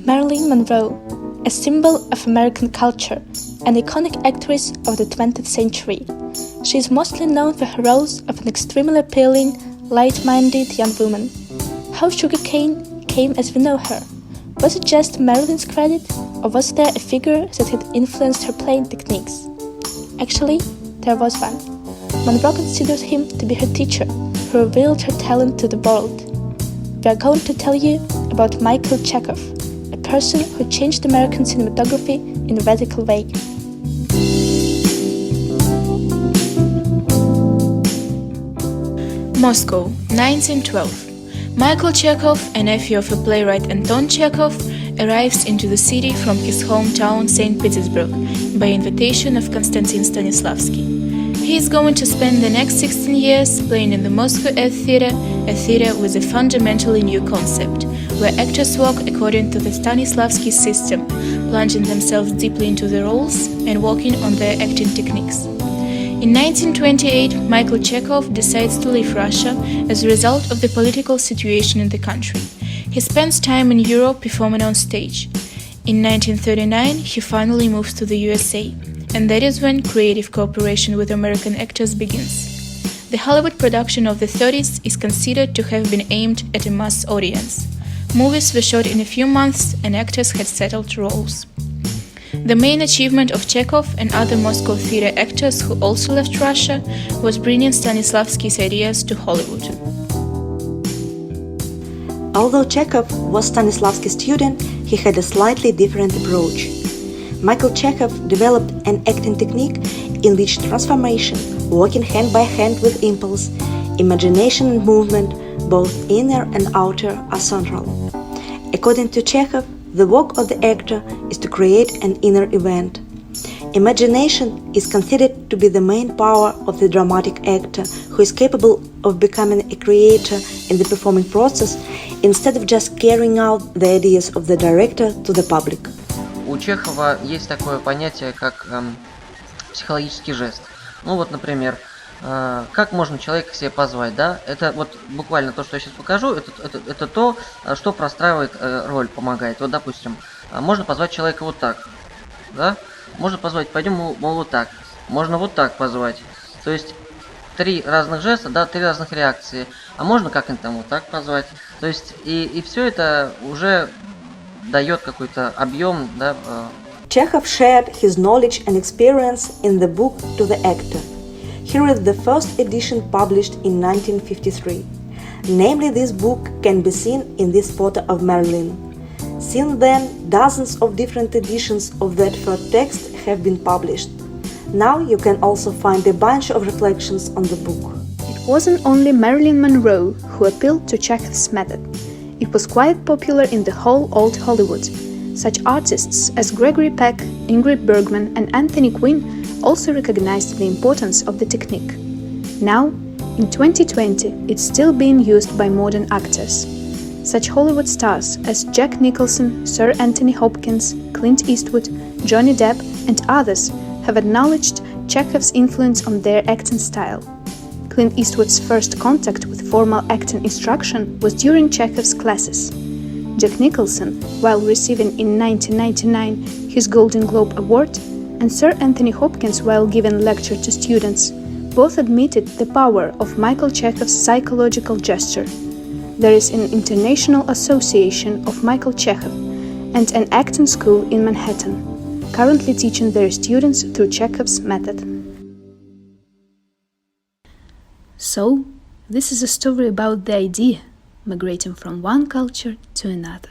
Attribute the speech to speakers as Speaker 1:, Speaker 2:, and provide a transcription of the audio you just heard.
Speaker 1: Marilyn Monroe, a symbol of American culture, an iconic actress of the 20th century. She is mostly known for her roles of an extremely appealing, light-minded young woman. How sugarcane came as we know her? Was it just Marilyn's credit, or was there a figure that had influenced her playing techniques? Actually, there was one. Monroe considered him to be her teacher, who revealed her talent to the world. We are going to tell you about Michael Chekhov, a person who changed American cinematography in a radical way.
Speaker 2: Moscow, 1912. Michael Chekhov, a nephew of a playwright Anton Chekhov, arrives into the city from his hometown St. Petersburg by invitation of Konstantin Stanislavski. He is going to spend the next 16 years playing in the Moscow Art Theatre, a theatre with a fundamentally new concept, where actors work according to the Stanislavski system, plunging themselves deeply into the roles and working on their acting techniques. In 1928, Michael Chekhov decides to leave Russia as a result of the political situation in the country. He spends time in Europe performing on stage. In 1939, he finally moves to the USA, and that is when creative cooperation with American actors begins. The Hollywood production of the 30s is considered to have been aimed at a mass audience. Movies were shot in a few months and actors had settled roles. The main achievement of Chekhov and other Moscow theater actors who also left Russia was bringing Stanislavski's ideas to Hollywood.
Speaker 3: Although Chekhov was Stanislavski's student, he had a slightly different approach. Michael Chekhov developed an acting technique in which transformation, working hand by hand with impulse, imagination and movement, both inner and outer, are central. According to Chekhov, the work of the actor is to create an inner event. Imagination is considered to be the main power of the dramatic actor, who is capable of becoming a creator in the performing process instead of just carrying out the ideas of the director to the public.
Speaker 4: У Чехова есть такое понятие, как психологический жест. Ну вот, например, как можно человека к себе позвать, да? Это вот буквально то, что я сейчас покажу, это то, что простраивает роль, помогает. Вот, допустим, можно позвать человека вот так, да? Можно позвать, пойдем, мол, вот так. Можно вот так позвать. То есть 3 разных жеста, да, 3 разных реакции. А можно как-нибудь там вот так позвать. То есть и все это уже дает какой-то объем, да.
Speaker 3: Chekhov shared his knowledge and experience in the book to the actor. Here is the first edition published in 1953. Namely, this book can be seen in this photo of Marilyn. Since then, dozens of different editions of that first text have been published. Now you can also find a bunch of reflections on the book.
Speaker 1: It wasn't only Marilyn Monroe who appealed to Chekhov's method. It was quite popular in the whole old Hollywood. Such artists as Gregory Peck, Ingrid Bergman and Anthony Quinn also recognized the importance of the technique. Now, in 2020, it's still being used by modern actors. Such Hollywood stars as Jack Nicholson, Sir Anthony Hopkins, Clint Eastwood, Johnny Depp and others have acknowledged Chekhov's influence on their acting style. Clint Eastwood's first contact with formal acting instruction was during Chekhov's classes. Jack Nicholson, while receiving in 1999 his Golden Globe Award, and Sir Anthony Hopkins while giving lecture to students, both admitted the power of Michael Chekhov's psychological gesture. There is an international association of Michael Chekhov and an acting school in Manhattan, currently teaching their students through Chekhov's method. So, this is a story about the idea migrating from one culture to another.